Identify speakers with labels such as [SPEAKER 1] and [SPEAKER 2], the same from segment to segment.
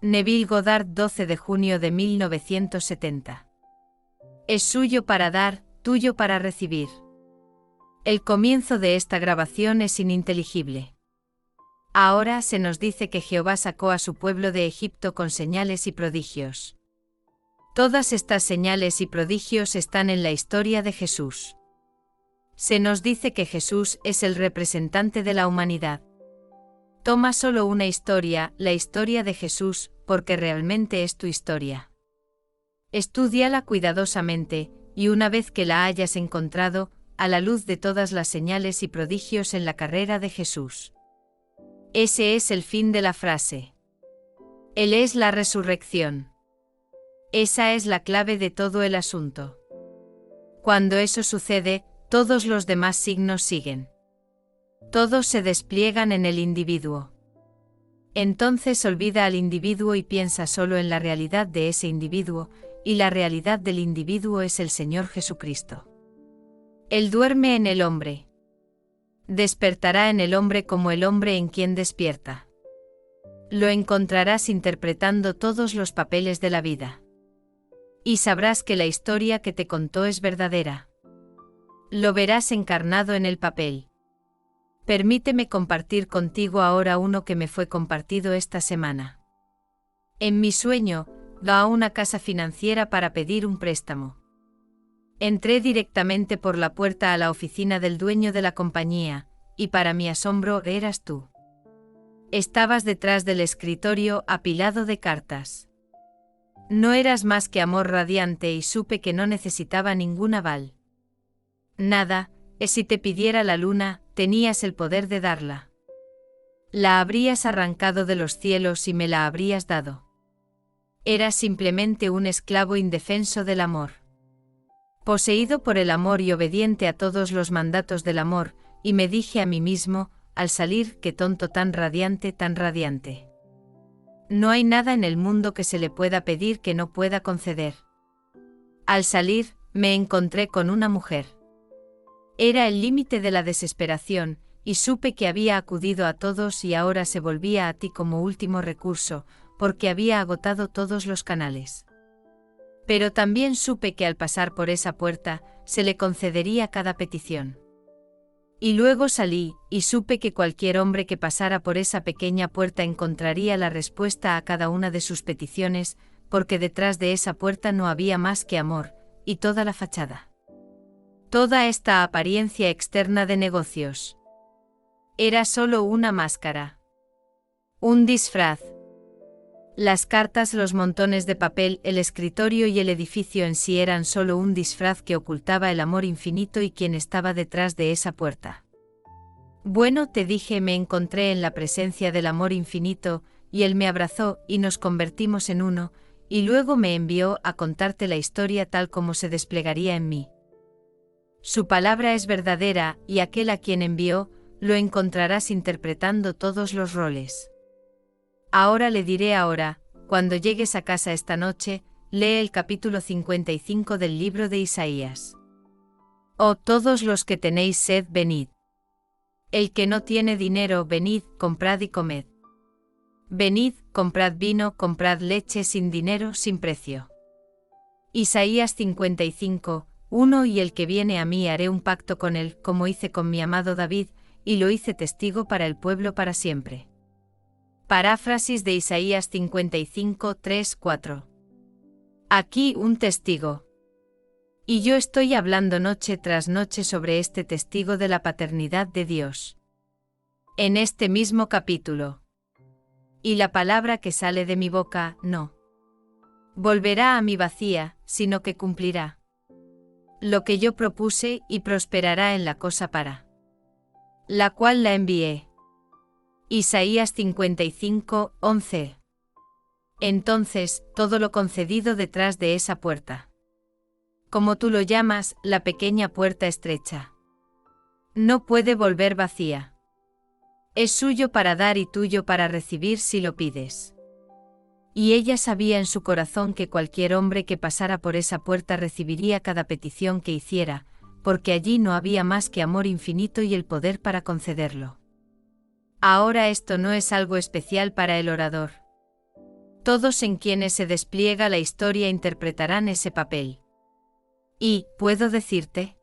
[SPEAKER 1] Neville Goddard, 12 de junio de 1970. Es suyo para dar, tuyo para recibir. El comienzo de esta grabación es ininteligible. Ahora se nos dice que Jehová sacó a su pueblo de Egipto con señales y prodigios. Todas estas señales y prodigios están en la historia de Jesús. Se nos dice que Jesús es el representante de la humanidad. Toma solo una historia, la historia de Jesús, porque realmente es tu historia. Estúdiala cuidadosamente, y una vez que la hayas encontrado, a la luz de todas las señales y prodigios en la carrera de Jesús. Ese es el fin de la frase. Él es la resurrección. Esa es la clave de todo el asunto. Cuando eso sucede, todos los demás signos siguen. Todos se despliegan en el individuo. Entonces olvida al individuo y piensa solo en la realidad de ese individuo, y la realidad del individuo es el Señor Jesucristo. Él duerme en el hombre. Despertará en el hombre como el hombre en quien despierta. Lo encontrarás interpretando todos los papeles de la vida. Y sabrás que la historia que te contó es verdadera. Lo verás encarnado en el papel. Permíteme compartir contigo ahora uno que me fue compartido esta semana. En mi sueño, iba a una casa financiera para pedir un préstamo. Entré directamente por la puerta a la oficina del dueño de la compañía, y para mi asombro eras tú. Estabas detrás del escritorio apilado de cartas. No eras más que amor radiante y supe que no necesitaba ningún aval. Nada, si te pidiera la luna, tenías el poder de darla. La habrías arrancado de los cielos y me la habrías dado. Eras simplemente un esclavo indefenso del amor. Poseído por el amor y obediente a todos los mandatos del amor, y me dije a mí mismo, al salir, qué tonto, tan radiante, tan radiante. No hay nada en el mundo que se le pueda pedir que no pueda conceder. Al salir, me encontré con una mujer. Era el límite de la desesperación, y supe que había acudido a todos y ahora se volvía a ti como último recurso, porque había agotado todos los canales. Pero también supe que al pasar por esa puerta, se le concedería cada petición. Y luego salí, y supe que cualquier hombre que pasara por esa pequeña puerta encontraría la respuesta a cada una de sus peticiones, porque detrás de esa puerta no había más que amor, y toda la fachada. Toda esta apariencia externa de negocios. Era solo una máscara. Un disfraz. Las cartas, los montones de papel, el escritorio y el edificio en sí eran solo un disfraz que ocultaba el amor infinito y quien estaba detrás de esa puerta. Bueno, te dije, me encontré en la presencia del amor infinito, y él me abrazó y nos convertimos en uno, y luego me envió a contarte la historia tal como se desplegaría en mí. Su palabra es verdadera, y aquel a quien envió, lo encontrarás interpretando todos los roles. Ahora le diré cuando llegues a casa esta noche, lee el capítulo 55 del libro de Isaías. Oh, todos los que tenéis sed, venid. El que no tiene dinero, venid, comprad y comed. Venid, comprad vino, comprad leche sin dinero, sin precio. Isaías 55, 1 Y el que viene a mí haré un pacto con él, como hice con mi amado David, y lo hice testigo para el pueblo para siempre. Paráfrasis de Isaías 55, 3, 4. Aquí un testigo. Y yo estoy hablando noche tras noche sobre este testigo de la paternidad de Dios. En este mismo capítulo. Y la palabra que sale de mi boca, no volverá a mí vacía, sino que cumplirá lo que yo propuse y prosperará en la cosa para la cual la envié. Isaías 55, 11. Entonces, todo lo concedido detrás de esa puerta. Como tú lo llamas, la pequeña puerta estrecha. No puede volver vacía. Es suyo para dar y tuyo para recibir si lo pides. Y ella sabía en su corazón que cualquier hombre que pasara por esa puerta recibiría cada petición que hiciera, porque allí no había más que amor infinito y el poder para concederlo. Ahora esto no es algo especial para el orador. Todos en quienes se despliega la historia interpretarán ese papel. Y, ¿puedo decirte?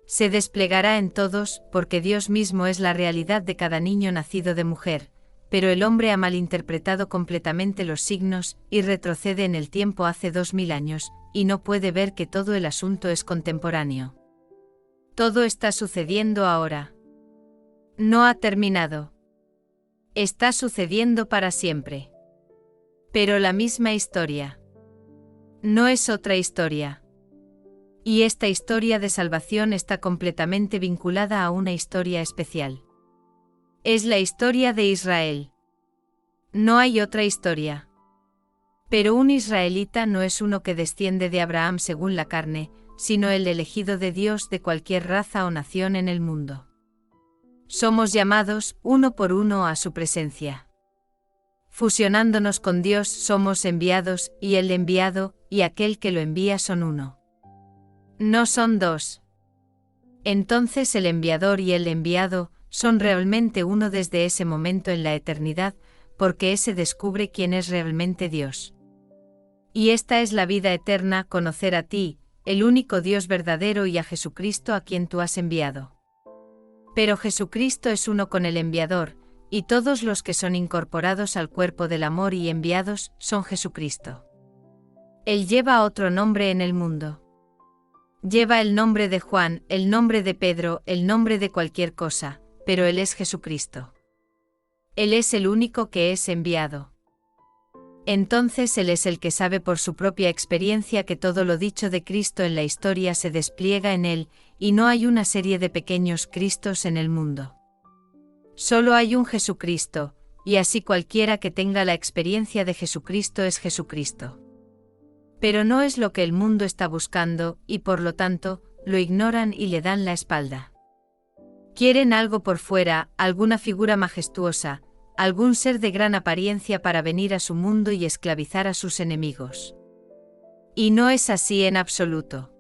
[SPEAKER 1] Se desplegará en todos, porque Dios mismo es la realidad de cada niño nacido de mujer, pero el hombre ha malinterpretado completamente los signos y retrocede en el tiempo hace 2000 años, y no puede ver que todo el asunto es contemporáneo. Todo está sucediendo ahora. No ha terminado. Está sucediendo para siempre. Pero la misma historia. No es otra historia. Y esta historia de salvación está completamente vinculada a una historia especial. Es la historia de Israel. No hay otra historia. Pero un israelita no es uno que desciende de Abraham según la carne, sino el elegido de Dios de cualquier raza o nación en el mundo. Somos llamados, uno por uno, a su presencia. Fusionándonos con Dios somos enviados, y el enviado, y aquel que lo envía son uno. No son dos. Entonces el enviador y el enviado son realmente uno desde ese momento en la eternidad, porque ese descubre quién es realmente Dios. Y esta es la vida eterna, conocer a ti, el único Dios verdadero, y a Jesucristo a quien tú has enviado. Pero Jesucristo es uno con el enviador, y todos los que son incorporados al cuerpo del amor y enviados son Jesucristo. Él lleva otro nombre en el mundo. Lleva el nombre de Juan, el nombre de Pedro, el nombre de cualquier cosa, pero Él es Jesucristo. Él es el único que es enviado. Entonces Él es el que sabe por su propia experiencia que todo lo dicho de Cristo en la historia se despliega en Él, y no hay una serie de pequeños Cristos en el mundo. Solo hay un Jesucristo, y así cualquiera que tenga la experiencia de Jesucristo es Jesucristo. Pero no es lo que el mundo está buscando, y por lo tanto, lo ignoran y le dan la espalda. Quieren algo por fuera, alguna figura majestuosa, algún ser de gran apariencia para venir a su mundo y esclavizar a sus enemigos. Y no es así en absoluto.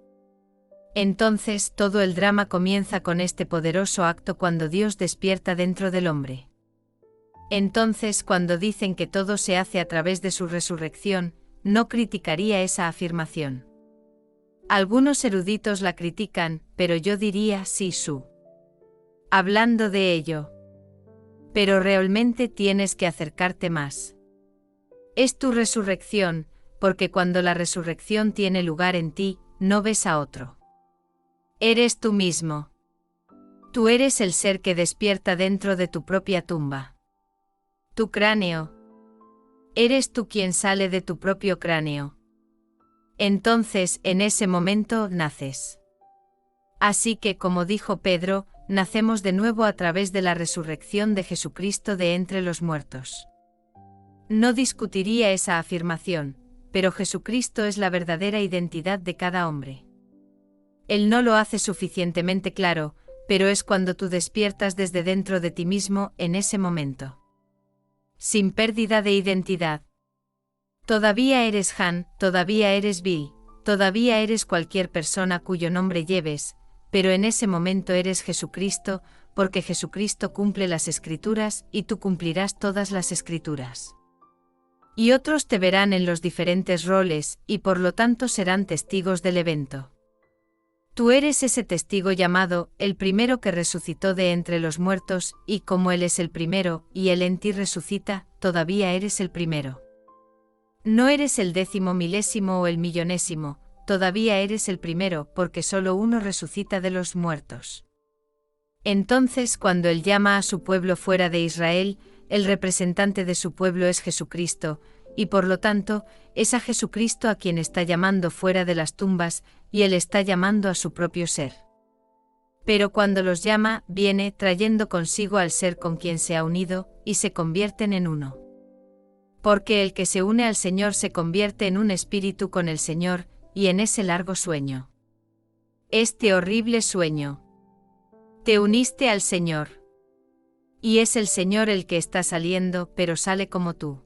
[SPEAKER 1] Entonces todo el drama comienza con este poderoso acto cuando Dios despierta dentro del hombre. Entonces, cuando dicen que todo se hace a través de su resurrección, no criticaría esa afirmación. Algunos eruditos la critican, pero yo diría sí su. Hablando de ello. Pero realmente tienes que acercarte más. Es tu resurrección, porque cuando la resurrección tiene lugar en ti, no ves a otro. Eres tú mismo. Tú eres el ser que despierta dentro de tu propia tumba. Tu cráneo. Eres tú quien sale de tu propio cráneo. Entonces, en ese momento, naces. Así que, como dijo Pedro, nacemos de nuevo a través de la resurrección de Jesucristo de entre los muertos. No discutiría esa afirmación, pero Jesucristo es la verdadera identidad de cada hombre. Él no lo hace suficientemente claro, pero es cuando tú despiertas desde dentro de ti mismo en ese momento. Sin pérdida de identidad. Todavía eres Han, todavía eres Bill, todavía eres cualquier persona cuyo nombre lleves, pero en ese momento eres Jesucristo, porque Jesucristo cumple las Escrituras y tú cumplirás todas las Escrituras. Y otros te verán en los diferentes roles, y por lo tanto serán testigos del evento. Tú eres ese testigo llamado, el primero que resucitó de entre los muertos, y como Él es el primero, y Él en ti resucita, todavía eres el primero. No eres el 10º milésimo o el millonésimo, todavía eres el primero, porque solo uno resucita de los muertos. Entonces, cuando Él llama a su pueblo fuera de Israel, el representante de su pueblo es Jesucristo, y por lo tanto, es a Jesucristo a quien está llamando fuera de las tumbas, y Él está llamando a su propio ser. Pero cuando los llama, viene trayendo consigo al ser con quien se ha unido, y se convierten en uno. Porque el que se une al Señor se convierte en un espíritu con el Señor, y en ese largo sueño. Este horrible sueño. Te uniste al Señor. Y es el Señor el que está saliendo, pero sale como tú.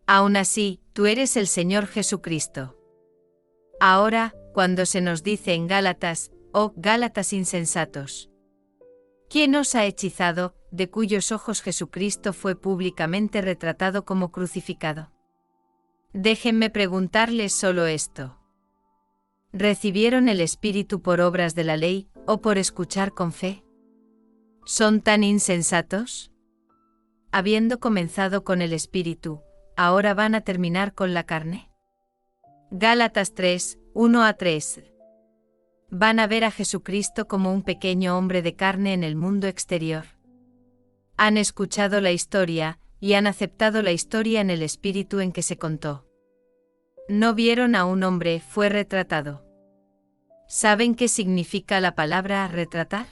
[SPEAKER 1] Aún así, tú eres el Señor Jesucristo. Ahora, cuando se nos dice en Gálatas, oh Gálatas insensatos. ¿Quién os ha hechizado, de cuyos ojos Jesucristo fue públicamente retratado como crucificado? Déjenme preguntarles solo esto. ¿Recibieron el Espíritu por obras de la ley, o por escuchar con fe? ¿Son tan insensatos? Habiendo comenzado con el Espíritu, ¿ahora van a terminar con la carne? Gálatas 3, 1-3. Van a ver a Jesucristo como un pequeño hombre de carne en el mundo exterior. Han escuchado la historia, y han aceptado la historia en el espíritu en que se contó. No vieron a un hombre, fue retratado. ¿Saben qué significa la palabra retratar?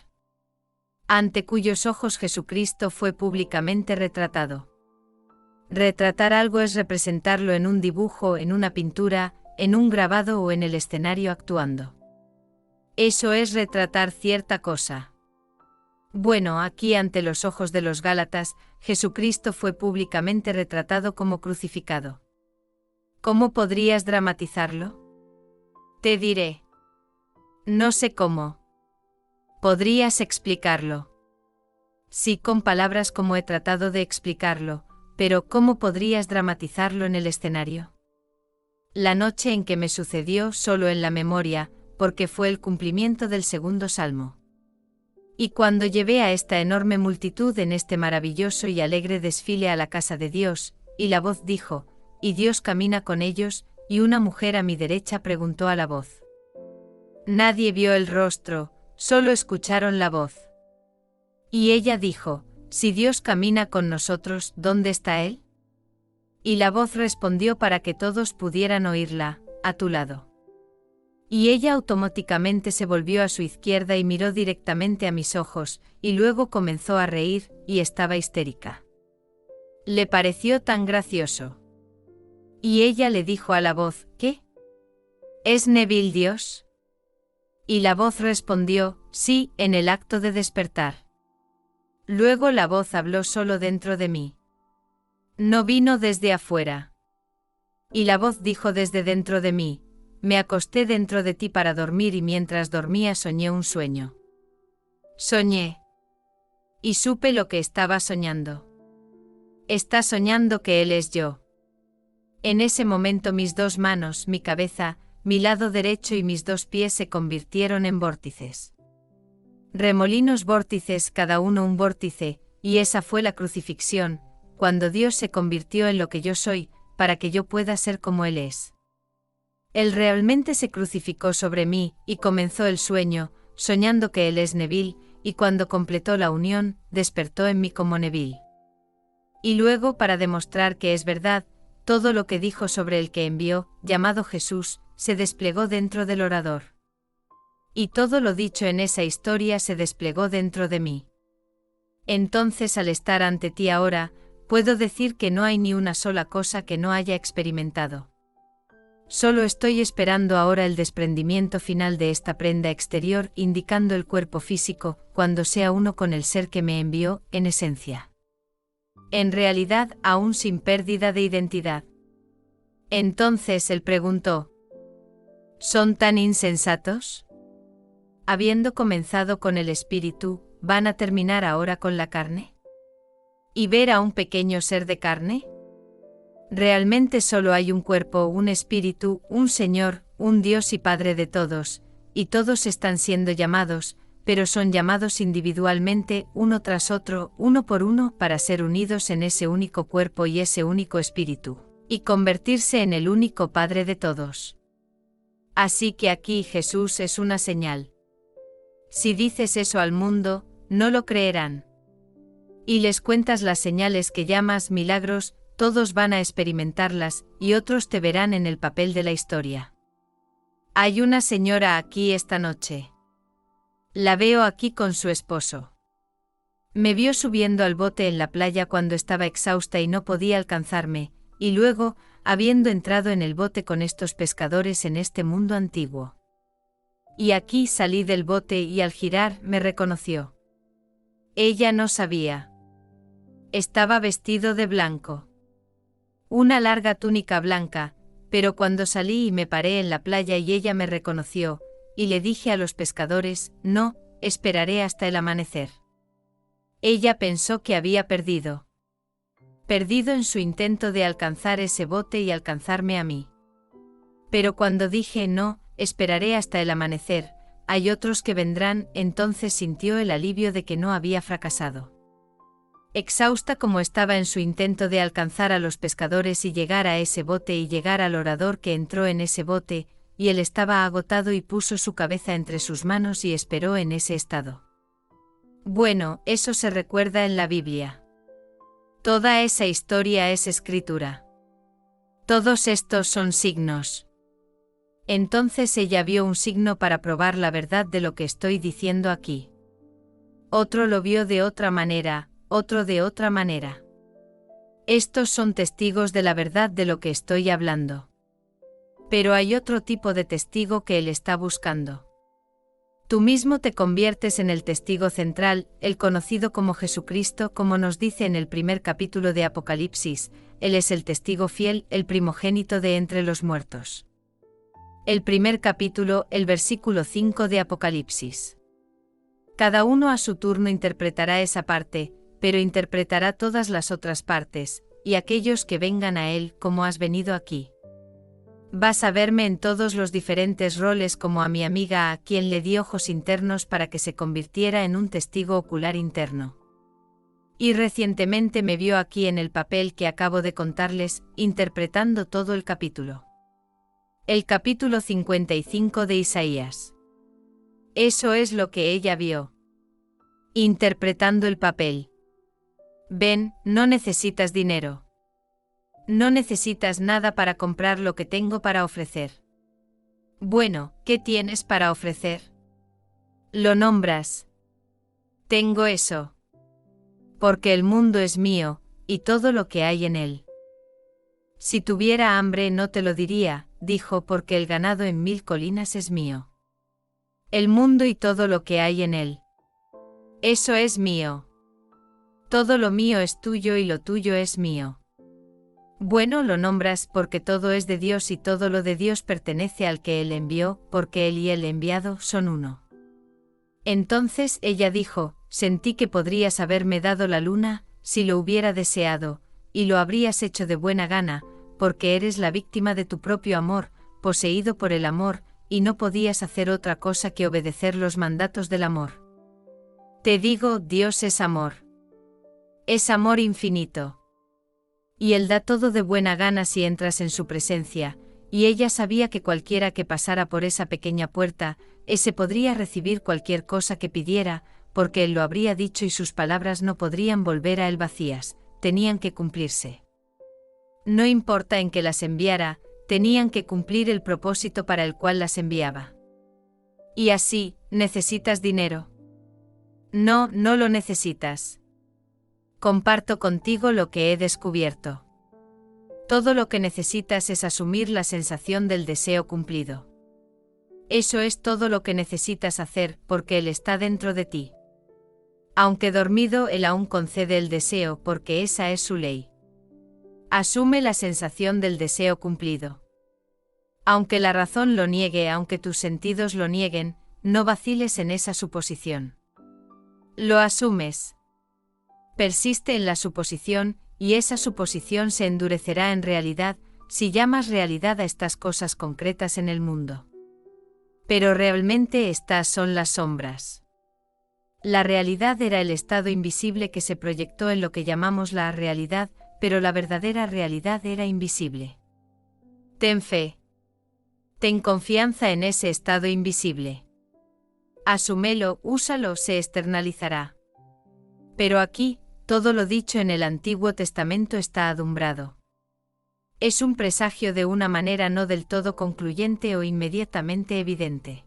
[SPEAKER 1] Ante cuyos ojos Jesucristo fue públicamente retratado. Retratar algo es representarlo en un dibujo, en una pintura, en un grabado o en el escenario actuando. Eso es retratar cierta cosa. Bueno, aquí ante los ojos de los Gálatas, Jesucristo fue públicamente retratado como crucificado. ¿Cómo podrías dramatizarlo? Te diré. No sé cómo. ¿Podrías explicarlo? Sí, con palabras como he tratado de explicarlo, pero ¿cómo podrías dramatizarlo en el escenario? La noche en que me sucedió solo en la memoria, porque fue el cumplimiento del segundo salmo. Y cuando llevé a esta enorme multitud en este maravilloso y alegre desfile a la casa de Dios, y la voz dijo, y Dios camina con ellos, y una mujer a mi derecha preguntó a la voz. Nadie vio el rostro, solo escucharon la voz. Y ella dijo, si Dios camina con nosotros, ¿dónde está Él? Y la voz respondió para que todos pudieran oírla, a tu lado. Y ella automáticamente se volvió a su izquierda y miró directamente a mis ojos, y luego comenzó a reír, y estaba histérica. Le pareció tan gracioso. Y ella le dijo a la voz, ¿qué? ¿Es Neville Dios? Y la voz respondió, sí, en el acto de despertar. Luego la voz habló solo dentro de mí. No vino desde afuera. Y la voz dijo desde dentro de mí, me acosté dentro de ti para dormir y mientras dormía soñé un sueño. Soñé. Y supe lo que estaba soñando. Está soñando que Él es yo. En ese momento mis dos manos, mi cabeza, mi lado derecho y mis dos pies se convirtieron en vórtices. Remolinos vórtices, cada uno un vórtice, y esa fue la crucifixión, cuando Dios se convirtió en lo que yo soy, para que yo pueda ser como Él es. Él realmente se crucificó sobre mí, y comenzó el sueño, soñando que Él es Neville, y cuando completó la unión, despertó en mí como Neville. Y luego, para demostrar que es verdad, todo lo que dijo sobre el que envió, llamado Jesús, se desplegó dentro del orador. Y todo lo dicho en esa historia se desplegó dentro de mí. Entonces, al estar ante ti ahora, puedo decir que no hay ni una sola cosa que no haya experimentado. Solo estoy esperando ahora el desprendimiento final de esta prenda exterior, indicando el cuerpo físico, cuando sea uno con el ser que me envió, en esencia. En realidad, aún sin pérdida de identidad. Entonces él preguntó, ¿son tan insensatos? Habiendo comenzado con el espíritu, ¿van a terminar ahora con la carne? ¿Y ver a un pequeño ser de carne? Realmente solo hay un cuerpo, un espíritu, un Señor, un Dios y Padre de todos, y todos están siendo llamados, pero son llamados individualmente, uno tras otro, uno por uno, para ser unidos en ese único cuerpo y ese único espíritu, y convertirse en el único Padre de todos. Así que aquí Jesús es una señal. Si dices eso al mundo, no lo creerán. Y les cuentas las señales que llamas milagros, todos van a experimentarlas, y otros te verán en el papel de la historia. Hay una señora aquí esta noche. La veo aquí con su esposo. Me vio subiendo al bote en la playa cuando estaba exhausta y no podía alcanzarme, y luego, habiendo entrado en el bote con estos pescadores en este mundo antiguo. Y aquí salí del bote y al girar me reconoció. Ella no sabía. Estaba vestido de blanco. Una larga túnica blanca, pero cuando salí y me paré en la playa y ella me reconoció, y le dije a los pescadores, no, esperaré hasta el amanecer. Ella pensó que había perdido. perdido en su intento de alcanzar ese bote y alcanzarme a mí. Pero cuando dije no, esperaré hasta el amanecer, hay otros que vendrán, entonces sintió el alivio de que no había fracasado. Exhausta como estaba en su intento de alcanzar a los pescadores y llegar a ese bote y llegar al orador que entró en ese bote, y él estaba agotado y puso su cabeza entre sus manos y esperó en ese estado. Bueno, eso se recuerda en la Biblia. Toda esa historia es escritura. Todos estos son signos. Entonces ella vio un signo para probar la verdad de lo que estoy diciendo aquí. Otro lo vio de otra manera, otro de otra manera. Estos son testigos de la verdad de lo que estoy hablando. Pero hay otro tipo de testigo que él está buscando. Tú mismo te conviertes en el testigo central, el conocido como Jesucristo, como nos dice en el primer capítulo de Apocalipsis, él es el testigo fiel, el primogénito de entre los muertos. El primer capítulo, el versículo 5 de Apocalipsis. Cada uno a su turno interpretará esa parte, pero interpretará todas las otras partes, y aquellos que vengan a él como has venido aquí. Vas a verme en todos los diferentes roles como a mi amiga a quien le di ojos internos para que se convirtiera en un testigo ocular interno. Y recientemente me vio aquí en el papel que acabo de contarles, interpretando todo el capítulo. El capítulo 55 de Isaías. Eso es lo que ella vio. Interpretando el papel. Ven, no necesitas dinero. No necesitas nada para comprar lo que tengo para ofrecer. Bueno, ¿qué tienes para ofrecer? Lo nombras. Tengo eso. Porque el mundo es mío, y todo lo que hay en él. Si tuviera hambre no te lo diría, dijo, porque el ganado en 1000 colinas es mío. El mundo y todo lo que hay en él. Eso es mío. Todo lo mío es tuyo y lo tuyo es mío. Bueno, lo nombras porque todo es de Dios y todo lo de Dios pertenece al que Él envió, porque Él y el enviado son uno. Entonces ella dijo, sentí que podrías haberme dado la luna, si lo hubiera deseado, y lo habrías hecho de buena gana, porque eres la víctima de tu propio amor, poseído por el amor, y no podías hacer otra cosa que obedecer los mandatos del amor. Te digo, Dios es amor. Es amor infinito. Y Él da todo de buena gana si entras en su presencia, y ella sabía que cualquiera que pasara por esa pequeña puerta, ese podría recibir cualquier cosa que pidiera, porque Él lo habría dicho y sus palabras no podrían volver a Él vacías, tenían que cumplirse. No importa en qué las enviara, tenían que cumplir el propósito para el cual las enviaba. Y así, ¿necesitas dinero? No, no lo necesitas. Comparto contigo lo que he descubierto. Todo lo que necesitas es asumir la sensación del deseo cumplido. Eso es todo lo que necesitas hacer, porque Él está dentro de ti. Aunque dormido, Él aún concede el deseo, porque esa es su ley. Asume la sensación del deseo cumplido. Aunque la razón lo niegue, aunque tus sentidos lo nieguen, no vaciles en esa suposición. Lo asumes. Persiste en la suposición, y esa suposición se endurecerá en realidad, si llamas realidad a estas cosas concretas en el mundo. Pero realmente estas son las sombras. La realidad era el estado invisible que se proyectó en lo que llamamos la realidad, pero la verdadera realidad era invisible. Ten fe. Ten confianza en ese estado invisible. Asúmelo, úsalo, se externalizará. Pero aquí, todo lo dicho en el Antiguo Testamento está adumbrado. Es un presagio de una manera no del todo concluyente o inmediatamente evidente.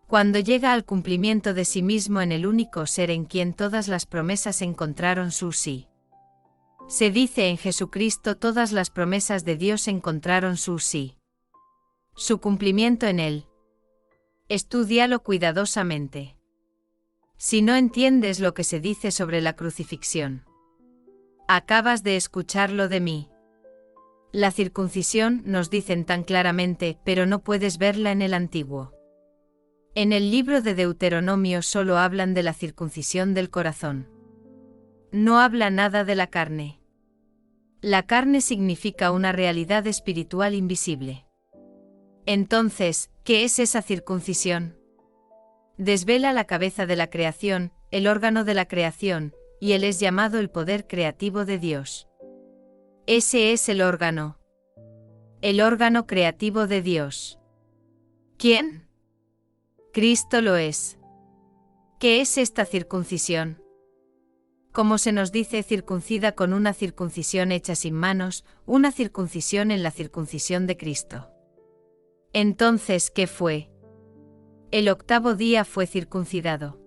[SPEAKER 1] Cuando llega al cumplimiento de sí mismo en el único ser en quien todas las promesas encontraron su sí. Se dice en Jesucristo todas las promesas de Dios encontraron su sí. Su cumplimiento en él. Estúdialo cuidadosamente. Si no entiendes lo que se dice sobre la crucifixión. Acabas de escucharlo de mí. La circuncisión, nos dicen tan claramente, pero no puedes verla en el Antiguo. En el libro de Deuteronomio solo hablan de la circuncisión del corazón. No habla nada de la carne. La carne significa una realidad espiritual invisible. Entonces, ¿qué es esa circuncisión? Desvela la cabeza de la creación, el órgano de la creación, y él es llamado el poder creativo de Dios. Ese es el órgano creativo de Dios. ¿Quién? Cristo lo es. ¿Qué es esta circuncisión? Como se nos dice, circuncida con una circuncisión hecha sin manos, una circuncisión en la circuncisión de Cristo. Entonces, ¿qué fue? El 8º día fue circuncidado.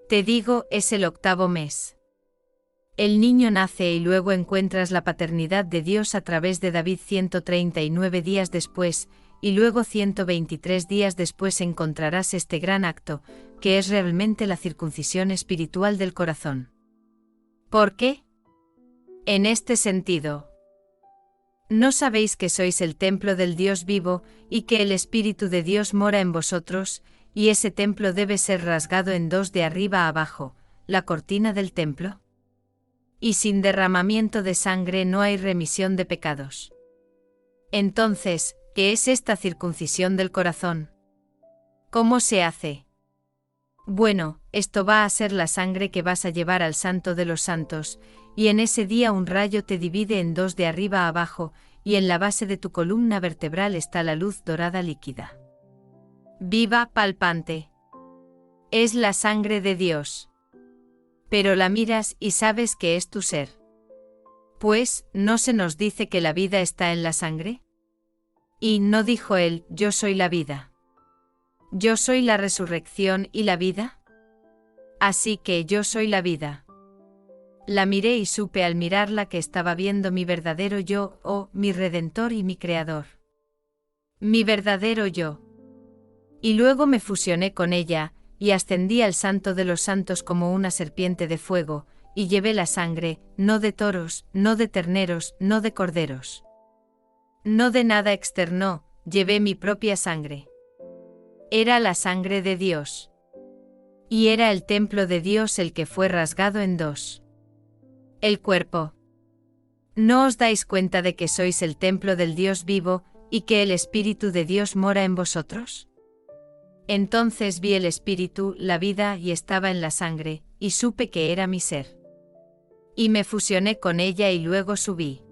[SPEAKER 1] Te digo, es el 8º mes. El niño nace y luego encuentras la paternidad de Dios a través de David 139 días después, y luego 123 días después encontrarás este gran acto, que es realmente la circuncisión espiritual del corazón. ¿Por qué? En este sentido, ¿no sabéis que sois el templo del Dios vivo, y que el Espíritu de Dios mora en vosotros, y ese templo debe ser rasgado en dos de arriba a abajo, la cortina del templo? Y sin derramamiento de sangre no hay remisión de pecados. Entonces, ¿qué es esta circuncisión del corazón? ¿Cómo se hace? Bueno, esto va a ser la sangre que vas a llevar al Santo de los Santos, y en ese día un rayo te divide en dos de arriba a abajo, y en la base de tu columna vertebral está la luz dorada líquida. Viva, palpante. Es la sangre de Dios. Pero la miras y sabes que es tu ser. Pues, ¿no se nos dice que la vida está en la sangre? Y ¿no dijo él, yo soy la vida? ¿Yo soy la resurrección y la vida? Así que yo soy la vida. La miré y supe al mirarla que estaba viendo mi verdadero yo, mi Redentor y mi Creador. Mi verdadero yo. Y luego me fusioné con ella, y ascendí al Santo de los Santos como una serpiente de fuego, y llevé la sangre, no de toros, no de terneros, no de corderos. No de nada externo, llevé mi propia sangre. Era la sangre de Dios. Y era el templo de Dios el que fue rasgado en dos. El cuerpo. ¿No os dais cuenta de que sois el templo del Dios vivo, y que el Espíritu de Dios mora en vosotros? Entonces vi el Espíritu, la vida, y estaba en la sangre, y supe que era mi ser. Y me fusioné con ella y luego subí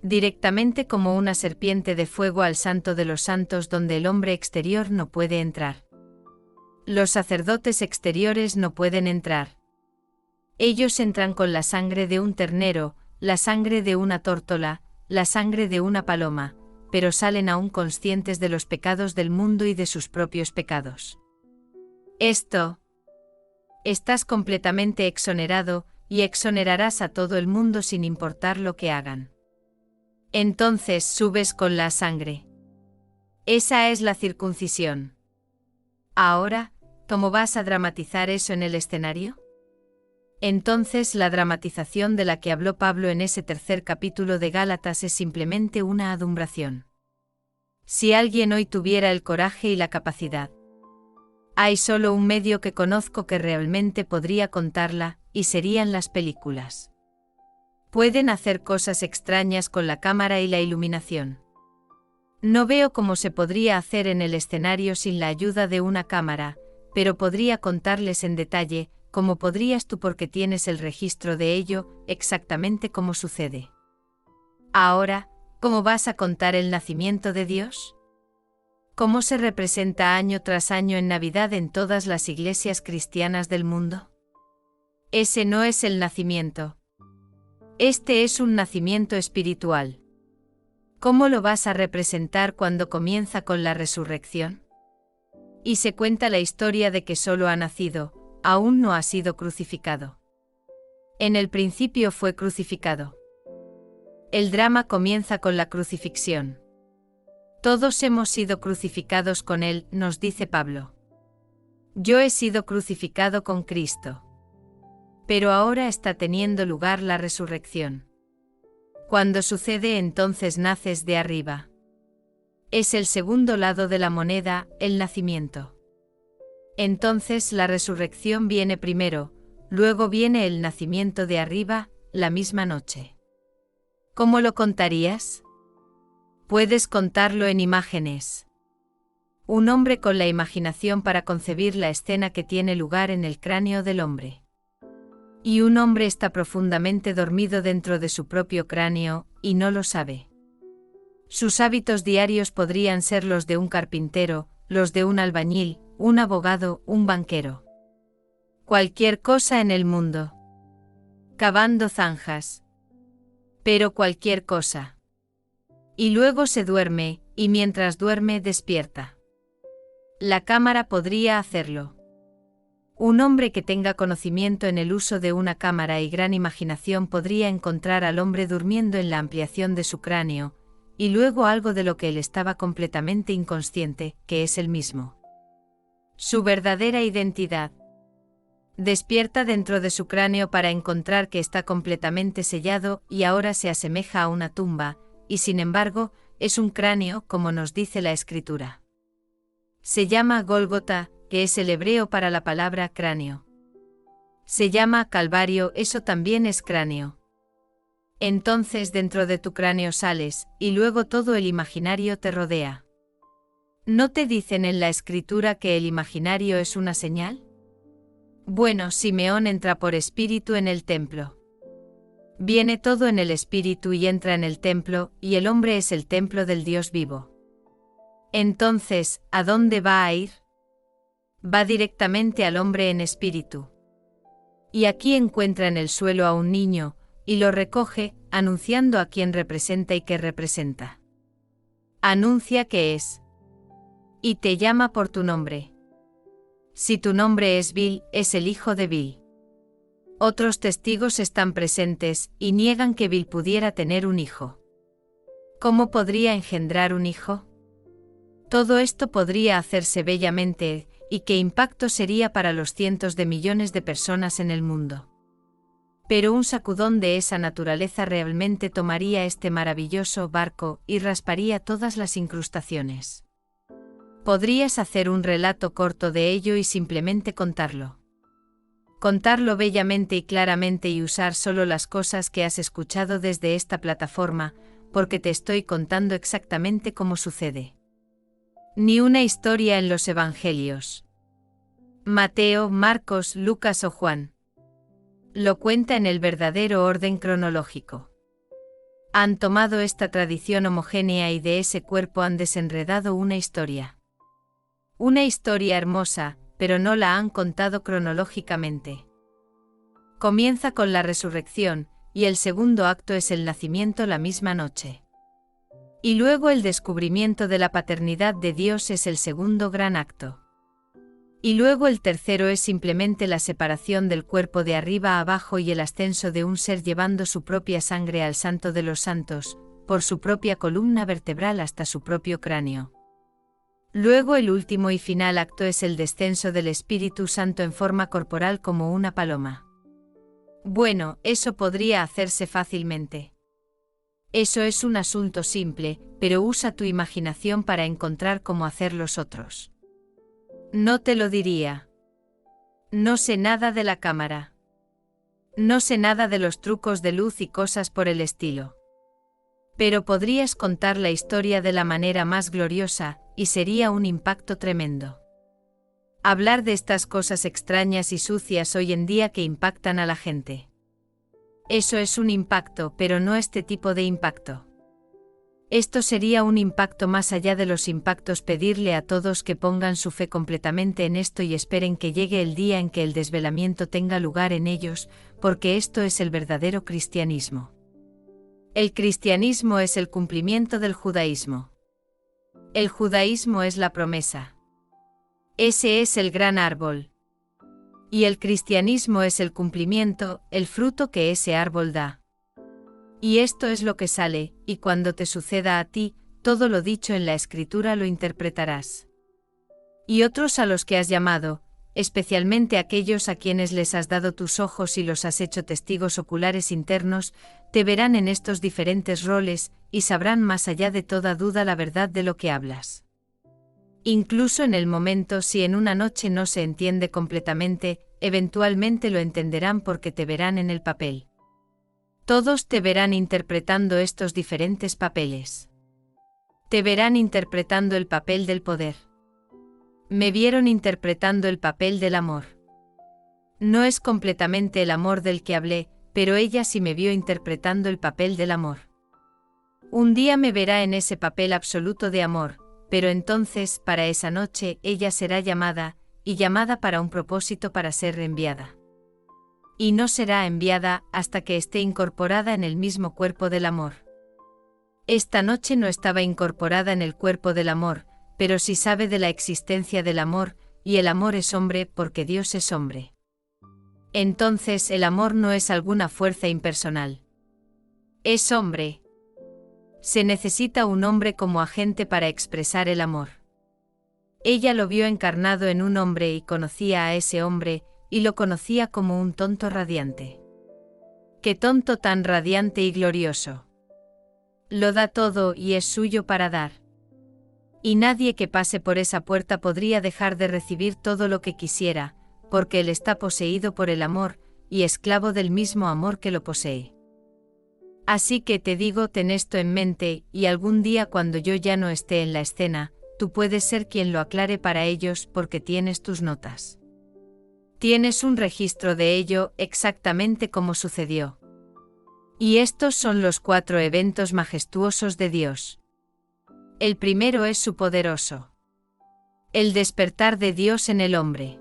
[SPEAKER 1] directamente como una serpiente de fuego al Santo de los Santos, donde el hombre exterior no puede entrar. Los sacerdotes exteriores no pueden entrar. Ellos entran con la sangre de un ternero, la sangre de una tórtola, la sangre de una paloma, pero salen aún conscientes de los pecados del mundo y de sus propios pecados. Estás completamente exonerado, y exonerarás a todo el mundo sin importar lo que hagan. Entonces subes con la sangre. Esa es la circuncisión. Ahora, ¿cómo vas a dramatizar eso en el escenario? Entonces la dramatización de la que habló Pablo en ese 3er capítulo de Gálatas es simplemente una adumbración. Si alguien hoy tuviera el coraje y la capacidad. Hay solo un medio que conozco que realmente podría contarla, y serían las películas. Pueden hacer cosas extrañas con la cámara y la iluminación. No veo cómo se podría hacer en el escenario sin la ayuda de una cámara, pero podría contarles en detalle, como podrías tú porque tienes el registro de ello, exactamente cómo sucede. Ahora, ¿cómo vas a contar el nacimiento de Dios? ¿Cómo se representa año tras año en Navidad en todas las iglesias cristianas del mundo? Ese no es el nacimiento. Este es un nacimiento espiritual. ¿Cómo lo vas a representar cuando comienza con la resurrección? Y se cuenta la historia de que solo ha nacido, aún no ha sido crucificado. En el principio fue crucificado. El drama comienza con la crucifixión. Todos hemos sido crucificados con él, nos dice Pablo. Yo he sido crucificado con Cristo. Pero ahora está teniendo lugar la resurrección. Cuando sucede, entonces naces de arriba. Es el segundo lado de la moneda, el nacimiento. Entonces la resurrección viene primero, luego viene el nacimiento de arriba, la misma noche. ¿Cómo lo contarías? Puedes contarlo en imágenes. Un hombre con la imaginación para concebir la escena que tiene lugar en el cráneo del hombre. Y un hombre está profundamente dormido dentro de su propio cráneo, y no lo sabe. Sus hábitos diarios podrían ser los de un carpintero, los de un albañil, un abogado, un banquero. Cualquier cosa en el mundo. Cavando zanjas. Pero cualquier cosa. Y luego se duerme, y mientras duerme despierta. La cámara podría hacerlo. Un hombre que tenga conocimiento en el uso de una cámara y gran imaginación podría encontrar al hombre durmiendo en la ampliación de su cráneo, y luego algo de lo que él estaba completamente inconsciente, que es el mismo. Su verdadera identidad. Despierta dentro de su cráneo para encontrar que está completamente sellado y ahora se asemeja a una tumba, y sin embargo, es un cráneo como nos dice la Escritura. Se llama Gólgota, que es el hebreo para la palabra cráneo. Se llama Calvario, eso también es cráneo. Entonces dentro de tu cráneo sales, y luego todo el imaginario te rodea. ¿No te dicen en la Escritura que el imaginario es una señal? Bueno, Simeón entra por espíritu en el templo. Viene todo en el espíritu y entra en el templo, y el hombre es el templo del Dios vivo. Entonces, ¿a dónde va a ir? Va directamente al hombre en espíritu. Y aquí encuentra en el suelo a un niño, y lo recoge, anunciando a quién representa y qué representa. Anuncia qué es. Y te llama por tu nombre. Si tu nombre es Bil, es el hijo de Bil. Otros testigos están presentes, y niegan que Bil pudiera tener un hijo. ¿Cómo podría engendrar un hijo? Todo esto podría hacerse bellamente, y qué impacto sería para los cientos de millones de personas en el mundo. Pero un sacudón de esa naturaleza realmente tomaría este maravilloso barco y rasparía todas las incrustaciones. Podrías hacer un relato corto de ello y simplemente contarlo. Contarlo bellamente y claramente y usar solo las cosas que has escuchado desde esta plataforma, porque te estoy contando exactamente cómo sucede. Ni una historia en los Evangelios. Mateo, Marcos, Lucas o Juan. Lo cuenta en el verdadero orden cronológico. Han tomado esta tradición homogénea y de ese cuerpo han desenredado una historia. Una historia hermosa, pero no la han contado cronológicamente. Comienza con la resurrección, y el segundo acto es el nacimiento la misma noche. Y luego el descubrimiento de la paternidad de Dios es el segundo gran acto. Y luego el tercero es simplemente la separación del cuerpo de arriba a abajo y el ascenso de un ser llevando su propia sangre al Santo de los Santos, por su propia columna vertebral hasta su propio cráneo. Luego el último y final acto es el descenso del Espíritu Santo en forma corporal como una paloma. Bueno, eso podría hacerse fácilmente. Eso es un asunto simple, pero usa tu imaginación para encontrar cómo hacer los otros. No te lo diría. No sé nada de la cámara. No sé nada de los trucos de luz y cosas por el estilo. Pero podrías contar la historia de la manera más gloriosa, y sería un impacto tremendo. Hablar de estas cosas extrañas y sucias hoy en día que impactan a la gente. Eso es un impacto, pero no este tipo de impacto. Esto sería un impacto más allá de los impactos. Pedirle a todos que pongan su fe completamente en esto y esperen que llegue el día en que el desvelamiento tenga lugar en ellos, porque esto es el verdadero cristianismo. El cristianismo es el cumplimiento del judaísmo. El judaísmo es la promesa. Ese es el gran árbol. Y el cristianismo es el cumplimiento, el fruto que ese árbol da. Y esto es lo que sale, y cuando te suceda a ti, todo lo dicho en la Escritura lo interpretarás. Y otros a los que has llamado, especialmente aquellos a quienes les has dado tus ojos y los has hecho testigos oculares internos, te verán en estos diferentes roles, y sabrán más allá de toda duda la verdad de lo que hablas. Incluso en el momento si en una noche no se entiende completamente, eventualmente lo entenderán porque te verán en el papel. Todos te verán interpretando estos diferentes papeles. Te verán interpretando el papel del poder. Me vieron interpretando el papel del amor. No es completamente el amor del que hablé, pero ella sí me vio interpretando el papel del amor. Un día me verá en ese papel absoluto de amor, pero entonces, para esa noche, ella será llamada, y llamada para un propósito para ser reenviada. Y no será enviada hasta que esté incorporada en el mismo cuerpo del amor. Esta noche no estaba incorporada en el cuerpo del amor, pero sí sabe de la existencia del amor, y el amor es hombre porque Dios es hombre. Entonces el amor no es alguna fuerza impersonal. Es hombre. Se necesita un hombre como agente para expresar el amor. Ella lo vio encarnado en un hombre y conocía a ese hombre, y lo conocía como un tonto radiante. ¡Qué tonto tan radiante y glorioso! Lo da todo y es suyo para dar. Y nadie que pase por esa puerta podría dejar de recibir todo lo que quisiera, porque él está poseído por el amor, y esclavo del mismo amor que lo posee. Así que te digo, ten esto en mente, y algún día cuando yo ya no esté en la escena, tú puedes ser quien lo aclare para ellos porque tienes tus notas. Tienes un registro de ello exactamente como sucedió. Y estos son los 4 eventos majestuosos de Dios. El primero es su poderoso. El despertar de Dios en el hombre.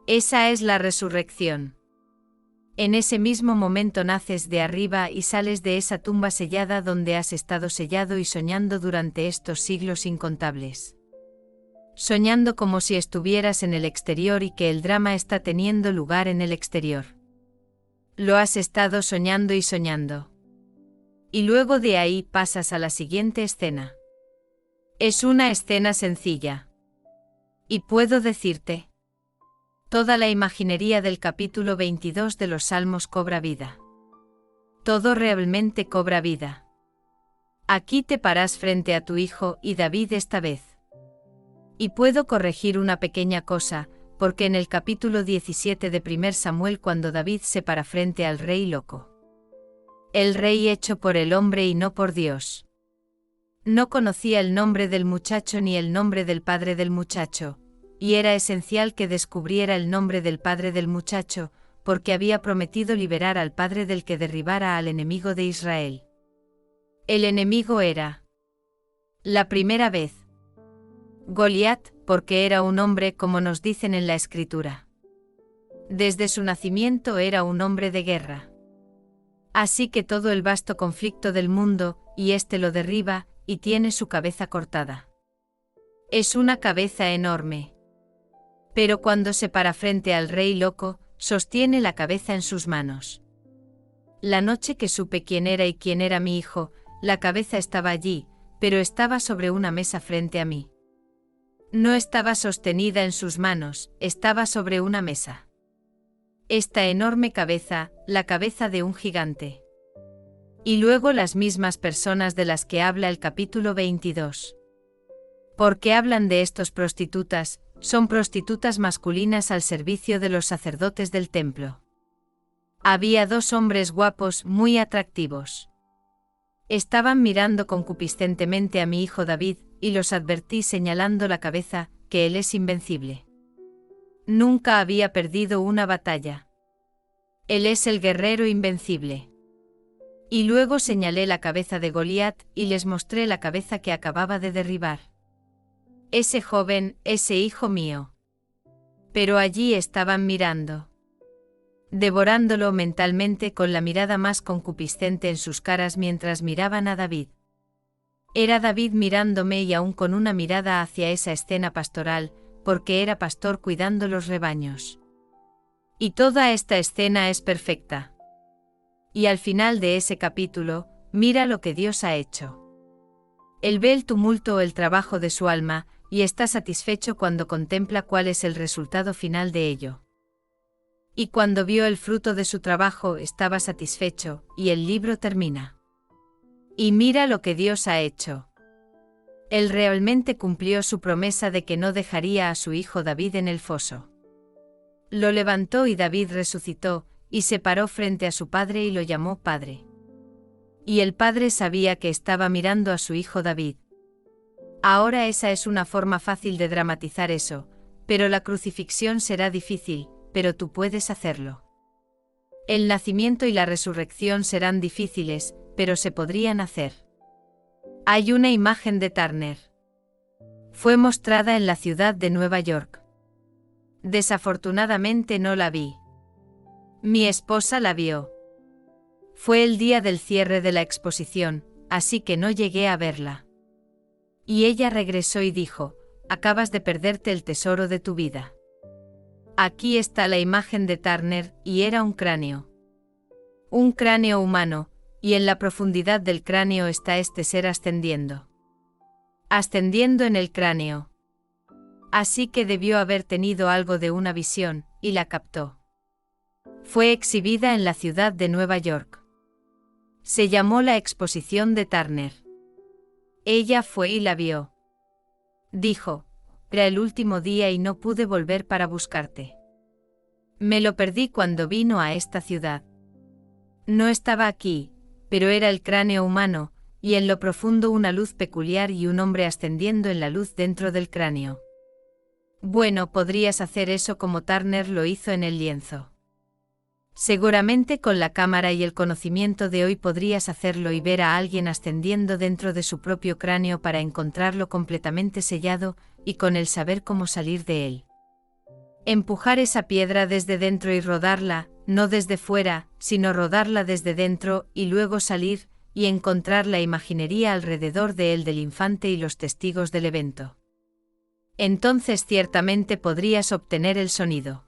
[SPEAKER 1] Esa es la resurrección. En ese mismo momento naces de arriba y sales de esa tumba sellada donde has estado sellado y soñando durante estos siglos incontables. Soñando como si estuvieras en el exterior y que el drama está teniendo lugar en el exterior. Lo has estado soñando y soñando. Y luego de ahí pasas a la siguiente escena. Es una escena sencilla. Y puedo decirte, toda la imaginería del capítulo 22 de los Salmos cobra vida. Todo realmente cobra vida. Aquí te paras frente a tu hijo y David esta vez. Y puedo corregir una pequeña cosa, porque en el capítulo 17 de 1 Samuel cuando David se para frente al rey loco. El rey hecho por el hombre y no por Dios. No conocía el nombre del muchacho ni el nombre del padre del muchacho, y era esencial que descubriera el nombre del padre del muchacho, porque había prometido liberar al padre del que derribara al enemigo de Israel. El enemigo era, la primera vez, Goliat, porque era un hombre como nos dicen en la Escritura. Desde su nacimiento era un hombre de guerra. Así que todo el vasto conflicto del mundo, y éste lo derriba, y tiene su cabeza cortada. Es una cabeza enorme. Pero cuando se para frente al rey loco, sostiene la cabeza en sus manos. La noche que supe quién era y quién era mi hijo, la cabeza estaba allí, pero estaba sobre una mesa frente a mí. No estaba sostenida en sus manos, estaba sobre una mesa. Esta enorme cabeza, la cabeza de un gigante. Y luego las mismas personas de las que habla el capítulo 22. ¿Por qué hablan de estos prostitutas? Son prostitutas masculinas al servicio de los sacerdotes del templo. Había 2 hombres guapos, muy atractivos. Estaban mirando concupiscentemente a mi hijo David, y los advertí señalando la cabeza, que él es invencible. Nunca había perdido una batalla. Él es el guerrero invencible. Y luego señalé la cabeza de Goliat, y les mostré la cabeza que acababa de derribar. Ese joven, ese hijo mío. Pero allí estaban mirando. Devorándolo mentalmente con la mirada más concupiscente en sus caras mientras miraban a David. Era David mirándome y aún con una mirada hacia esa escena pastoral, porque era pastor cuidando los rebaños. Y toda esta escena es perfecta. Y al final de ese capítulo, mira lo que Dios ha hecho. Él ve el tumulto o el trabajo de su alma, y está satisfecho cuando contempla cuál es el resultado final de ello. Y cuando vio el fruto de su trabajo estaba satisfecho, y el libro termina. Y mira lo que Dios ha hecho. Él realmente cumplió su promesa de que no dejaría a su hijo David en el foso. Lo levantó y David resucitó, y se paró frente a su padre y lo llamó padre. Y el padre sabía que estaba mirando a su hijo David. Ahora esa es una forma fácil de dramatizar eso, pero la crucifixión será difícil, pero tú puedes hacerlo. El nacimiento y la resurrección serán difíciles, pero se podrían hacer. Hay una imagen de Turner. Fue mostrada en la ciudad de Nueva York. Desafortunadamente no la vi. Mi esposa la vio. Fue el día del cierre de la exposición, así que no llegué a verla. Y ella regresó y dijo, acabas de perderte el tesoro de tu vida. Aquí está la imagen de Turner, y era un cráneo. Un cráneo humano, y en la profundidad del cráneo está este ser ascendiendo. Ascendiendo en el cráneo. Así que debió haber tenido algo de una visión, y la captó. Fue exhibida en la ciudad de Nueva York. Se llamó la exposición de Turner. Ella fue y la vio. Dijo, era el último día y no pude volver para buscarte. Me lo perdí cuando vino a esta ciudad. No estaba aquí, pero era el cráneo humano, y en lo profundo una luz peculiar y un hombre ascendiendo en la luz dentro del cráneo. Bueno, podrías hacer eso como Turner lo hizo en el lienzo. Seguramente con la cámara y el conocimiento de hoy podrías hacerlo y ver a alguien ascendiendo dentro de su propio cráneo para encontrarlo completamente sellado, y con el saber cómo salir de él. Empujar esa piedra desde dentro y rodarla, no desde fuera, sino rodarla desde dentro y luego salir, y encontrar la imaginería alrededor de él del infante y los testigos del evento. Entonces ciertamente podrías obtener el sonido.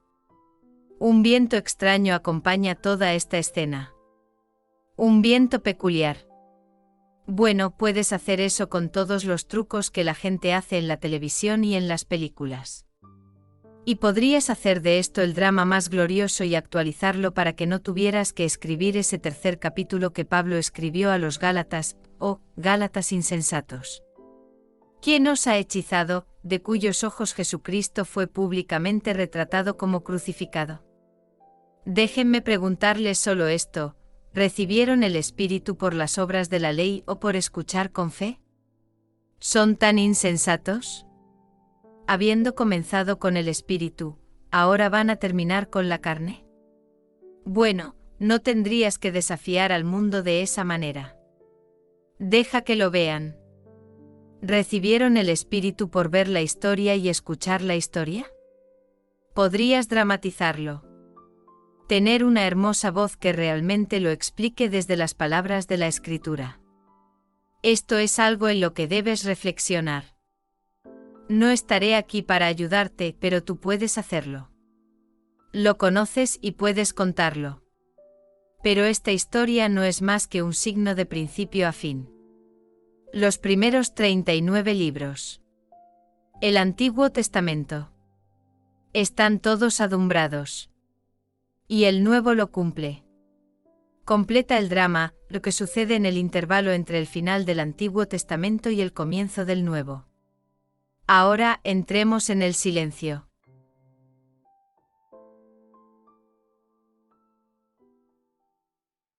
[SPEAKER 1] Un viento extraño acompaña toda esta escena. Un viento peculiar. Bueno, puedes hacer eso con todos los trucos que la gente hace en la televisión y en las películas. Y podrías hacer de esto el drama más glorioso y actualizarlo para que no tuvieras que escribir ese tercer capítulo que Pablo escribió a los Gálatas, Gálatas insensatos. ¿Quién os ha hechizado, de cuyos ojos Jesucristo fue públicamente retratado como crucificado? Déjenme preguntarles solo esto, ¿recibieron el Espíritu por las obras de la ley o por escuchar con fe? ¿Son tan insensatos? Habiendo comenzado con el Espíritu, ¿ahora van a terminar con la carne? Bueno, no tendrías que desafiar al mundo de esa manera. Deja que lo vean. ¿Recibieron el Espíritu por ver la historia y escuchar la historia? Podrías dramatizarlo. Tener una hermosa voz que realmente lo explique desde las palabras de la Escritura. Esto es algo en lo que debes reflexionar. No estaré aquí para ayudarte, pero tú puedes hacerlo. Lo conoces y puedes contarlo. Pero esta historia no es más que un signo de principio a fin. Los primeros 39 libros. El Antiguo Testamento. Están todos adumbrados. Y el Nuevo lo cumple. Completa el drama, lo que sucede en el intervalo entre el final del Antiguo Testamento y el comienzo del Nuevo. Ahora entremos en el silencio.